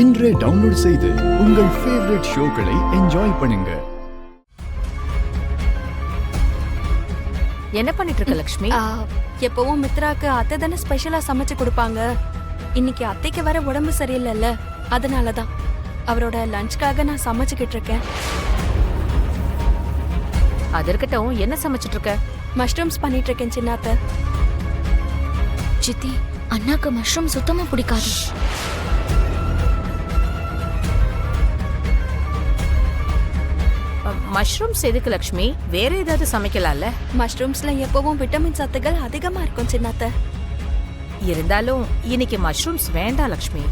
இன்றே டவுன்லோட் செய்து உங்கள் ஃபேவரட் ஷோக்களை என்ஜாய் பண்ணுங்க. என்ன பண்ணிட்டு இருக்க லக்ஷ்மி? எப்பவும் மித்ராக்கு அத்தை தானே ஸ்பெஷலா சமைச்சு கொடுப்பாங்க. இன்னைக்கு அத்தைக்கு வர உடம்பு சரியில்லைல்ல, அதனாலதான் அவரோட லஞ்சுக்காக நான் சமைச்சுக்கிட்டு இருக்கேன். அது இருக்கட்டும், என்ன சமைச்சிட்டு இருக்க? மஷ்ரூம்ஸ் பண்ணிட்டு இருக்கேன் சின்ன அத்தை. சித்தி, அண்ணாக்கு மஷ்ரூம் சுத்தமா பிடிக்காது. மஷ்ரூம்ஸ் எதுக்கு லக்ஷ்மி? வேற ஏதாவது சமைக்கலாம்ல? மஷ்ரூம்ஸ்ல எப்பவும் விட்டமின் சத்துக்கள் அதிகமா இருக்கும் சின்ன அத்தை. இருந்தாலும் இன்னைக்கு மஷ்ரூம்ஸ் வேண்டாம் லக்ஷ்மி.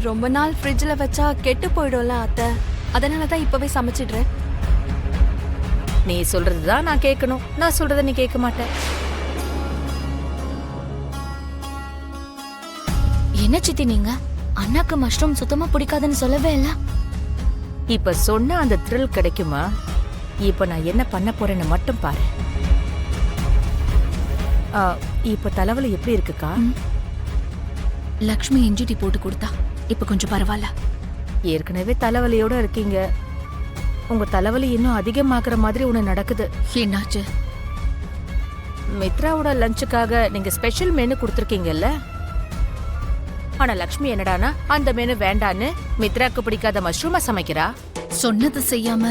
ரொம்ப நாள் ஃப்ரிட்ஜ்ல வச்சா கெட்டு போயிடும்ல அத்தை, அதனாலதான் இப்பவே சமைச்சிடுறேன். நீ சொல்றதுதான் நான் கேட்கணும், நான் சொல்றத நீ கேட்க மாட்டேன். என்ன சித்தி நீங்க அண்ணாக்கு மஷ்ரூம் சுத்தமா பிடிக்காதுன்னு சொல்லவே இல்ல. இப்ப சொன்ன அந்த த்ரில் கிடைக்குமா? இப்ப நான் என்ன பண்ண போறேன்னு மட்டும் பாரு. இப்ப தலைவலி எப்படி இருக்குக்கா? லக்ஷ்மி இஞ்சி டீ போட்டு கொடுத்தா இப்ப கொஞ்சம் பரவாயில்ல. ஏற்கனவே தலைவலியோட இருக்கீங்க, உங்க தலைவலி இன்னும் அதிகமாக்குற மாதிரி ஒண்ணு நடக்குது. என்னாச்சு? மித்ராவோட லஞ்சுக்காக நீங்க ஸ்பெஷல் மெனு கொடுத்துருக்கீங்கல்ல, ஆனா லக்ஷ்மி என்னடானா அந்த மெனு வேண்டான்னு மித்ராக்கு பிடிக்காத மஷ்ரூமா சமைக்கிறா. சொன்னதை செய்யாம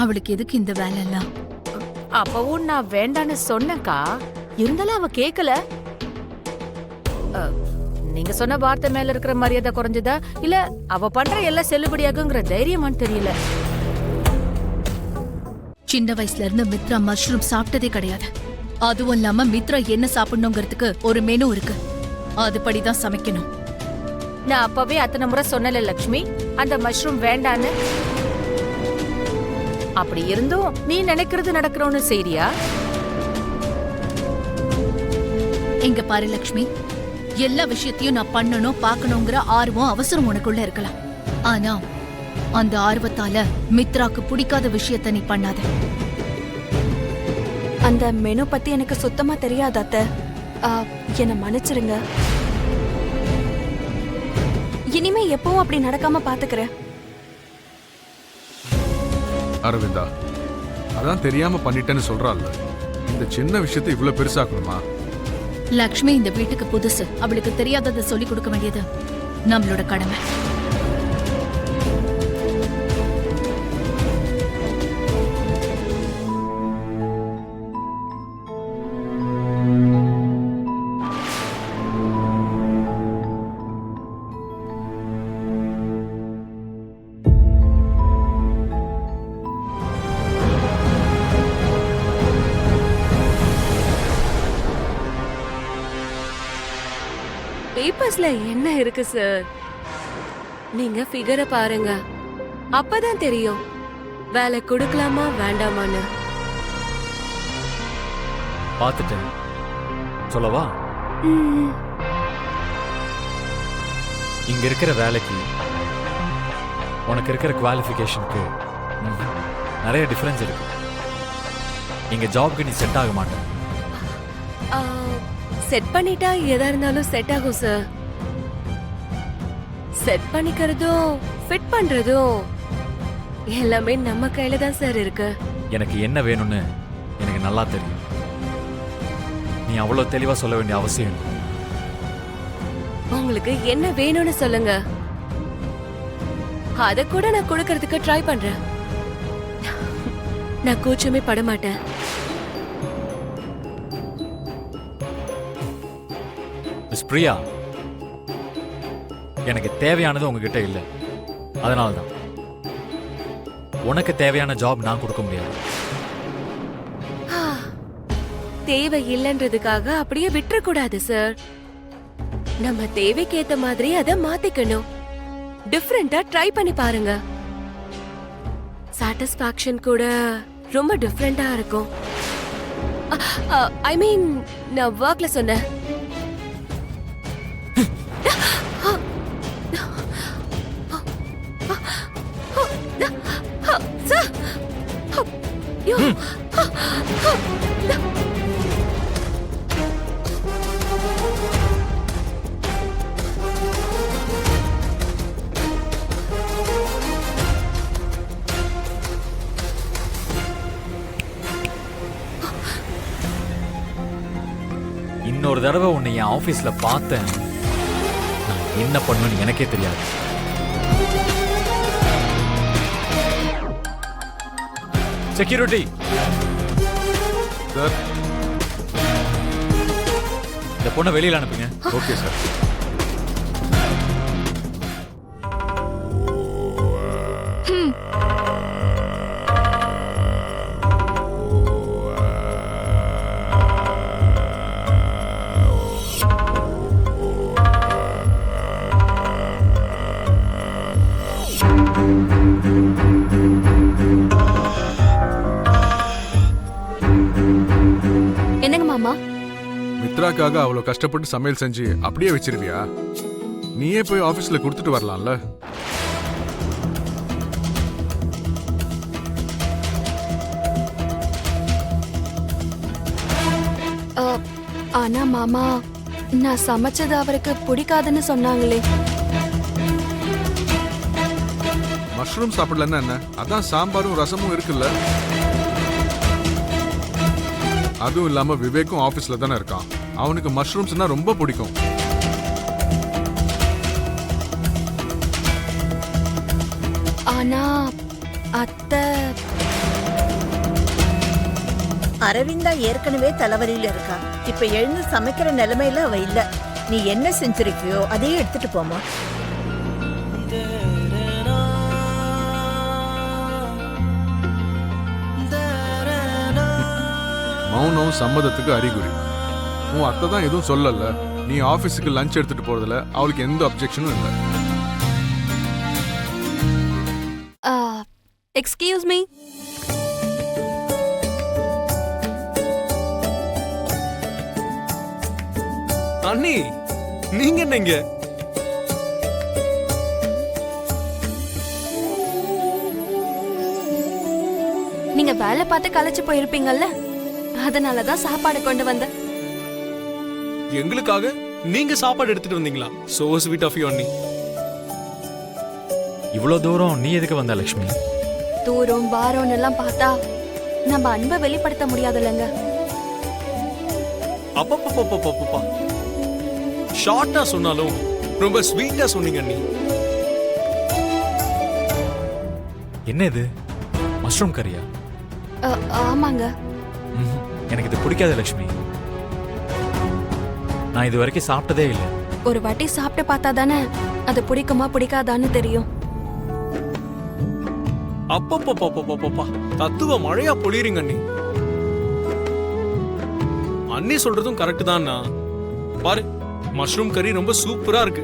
அவளுக்கு எதுக்கு இந்த வேலை எல்லாம்? அப்பவும் நான் வேண்டான்னு சொன்னக்கா, இருந்தாலும் அவ கேக்கல. நீங்க சொன்ன வார்த்தை மேல இருக்கிற மரியாதை குறைஞ்சதா, இல்ல அவ பண்ற எல்லாம் செல்லுபடியாகுங்கிற தைரியமான்னு தெரியல. சின்ன வயசுல இருந்து மித்ரா மஷ்ரூம் சாப்பிட்டதே கிடையாது. அதுவும் இல்லாம மித்ரா என்ன சாப்பிடணுங்கிறதுக்கு ஒரு மெனு இருக்கு, அதுபடிதான் சமைக்கணும். நான் அப்பவே அத்தனை முறை சொன்னல லக்ஷ்மி, அந்த மஷ்ரூம் வேண்டான்னு. அப்படி இருந்தும் நீ நினைக்கிறது நடக்கணும்னு செய்றியா? எங்க பாரு லக்ஷ்மி, எல்லா விஷயத்தையும் நான் பண்ணணும் பார்க்கணுங்கிற ஆர்வம் அவசரம் உனக்குள்ள இருக்கலாம். ஆனா அந்த ஆர்வத்தால மித்ராக்கு பிடிக்காத விஷயத்த நீ பண்ணாத. அந்த மெனு பத்தி எனக்கு சுத்தமா தெரியாது அத்தை, என்னை மன்னிச்சிருங்க. இனிமே எப்பவும் அப்படி நடக்காம பாத்துக்கிறேன். அரவிந்தா, அதான் தெரியாம பண்ணிட்டேன்னு சொல்றாள்ல, இந்த சின்ன விஷயத்தை இவ்வளவு பெருசாக்கணுமா? லக்ஷ்மி இந்த வீட்டுக்கு புதுசு, அவளுக்கு தெரியாததை சொல்லி கொடுக்க வேண்டியது நம்மளோட கடமை. பேப்பர்ஸ்ல என்ன இருக்கு சார்? நீங்க ஃபிகரை பாருங்க, அப்பதான் தெரியும் வேலை கொடுக்கலாமா வேண்டாமான்னு. பார்த்துட்டேன், சொல்லவா? இங்க இருக்கிற வேலைக்கு உனக்கு இருக்கிற குவாலிஃபிகேஷனுக்கு நிறைய டிஃபரன்ஸ் இருக்கு. இங்க ஜாப்க்கு நீ செட் ஆக மாட்டேன். செட் பண்ணிட்டா எதா இருந்தாலும் செட் ஆகும் சார். செட் பண்ணிக்கிறதும் ஃபிட் பண்றதும் எல்லாமே நம்ம கையில தான் சார் இருக்கு. எனக்கு என்ன வேணும்னு எனக்கு நல்லா தெரியும். நீ அவ்வளவு தெளிவா சொல்ல வேண்டிய அவசியம் இல்லை. உங்களுக்கு என்ன வேணும்னு சொல்லுங்க, அத கூட நான் கொடுக்கறதுக்கு ட்ரை பண்றேன். நான் கூச்சமே பட மாட்டேன். பிரியா, எனக்கு தேவையானது உங்ககிட்ட இல்லை, அதனால்தான் உனக்கு தேவையான ஜாப் நான் கொடுக்க முடியாது. தேவை இல்லைன்றதுக்காக அப்படியே விட்டுற கூடாது சார். நம்ம தேவைக்கு ஏத்த மாதிரி அதை மாத்திக்கணும். டிஃபரெண்டா ட்ரை பண்ணி பாருங்க. சாட்டிஸ்பாக்சன் கூட ரொம்ப டிஃபரெண்டா இருக்கும். ஐ மீன், நான் ஒர்க்ல சொன்னேன். இன்னொரு தடவை உன்னை என் ஆபீஸ்ல பார்த்தேன், நான் என்ன பண்ணுவேன்னு எனக்கே தெரியாது. Security sir. இந்த பொண்ணை வெளியில அனுப்புங்க. Okay sir. என்னங்க மாமா? மித்ராக்காக அவ்வளவு கஷ்டப்பட்டு சமையல் செஞ்சு அப்படியே வச்சிருவியா? நீயே போய் ஆபீஸ்ல கொடுத்துட்டு வரலாம்ல. ஆனா மாமா, நான் சமைச்சது அவருக்கு பிடிக்காதுன்னு சொன்னாங்களே. மஷ்ரூம் சாப்பிடலன்னா என்ன? அதான் சாம்பாரும் ரசமும் இருக்குல்ல. அதுவும் இல்லாம விவேக்கும் ஆபீஸ்ல தானே இருக்கான். அவனுக்கு மஷ்ரூம்ஸ்னா ரொம்ப பிடிக்கும். ஆனா அத்தை, அரவிந்தா ஏற்கனவே தலைவலியில இருக்கா. இப்ப எழுந்து சமைக்கிற நிலைமையில அவ இல்ல. நீ என்ன செஞ்சிருக்கியோ அதையே எடுத்துட்டு போமா. மௌனம் சம்மதத்துக்கு அறிகுறி. உன் அத்தை தான் எதுவும் சொல்லல. நீ ஆபீஸுக்கு லஞ்ச் எடுத்துட்டு போறதுல அவளுக்கு எந்த அப்செக்ஷனும் இல்லை. Excuse me. அண்ணி, நீங்க என்னங்க? நீங்க வேலை பார்த்து களைச்சு போயிருப்பீங்கல்ல, அதனாலதான் சாப்பாடு கொண்டு வந்தேன். எங்களுக்காக நீங்க சாப்பாடு எடுத்துட்டு வந்தீங்களா? சோ ஸ்வீட் ஆஃப் யூ அண்ணி. இவ்வளவு தூரம் நீ எதுக்கு வந்த லக்ஷ்மி? தூரம் பாரம் எல்லாம் பார்த்தா நம்ம அன்பை வெளிப்படுத்த முடியாதுல்லங்க. அப்பப்பப்பப்பப்பப்பா, ஷார்ட்டா சொன்னாலும் ரொம்ப ஸ்வீட்டா சொன்னீங்க அண்ணி. என்ன இது, மஷ்ரூம் கறியா? ஆமாங்க. எனக்கு இது பிடிக்காது லக்ஷ்மி. நான் இது வரைக்கும் சாப்பிட்டதே இல்லை. ஒரு வாட்டி சாப்பிட்டு பார்த்தா தானே அது பிடிக்குமா பிடிக்காதான்னு தெரியும். அப்பப்பப்பப்பப்பப்பா, தத்துவ மழையா பொழியுறீங்க அண்ணி. அண்ணி சொல்றதும் கரெக்ட் தான். பாரு, மஷ்ரூம் கறி ரொம்ப சூப்பரா இருக்கு.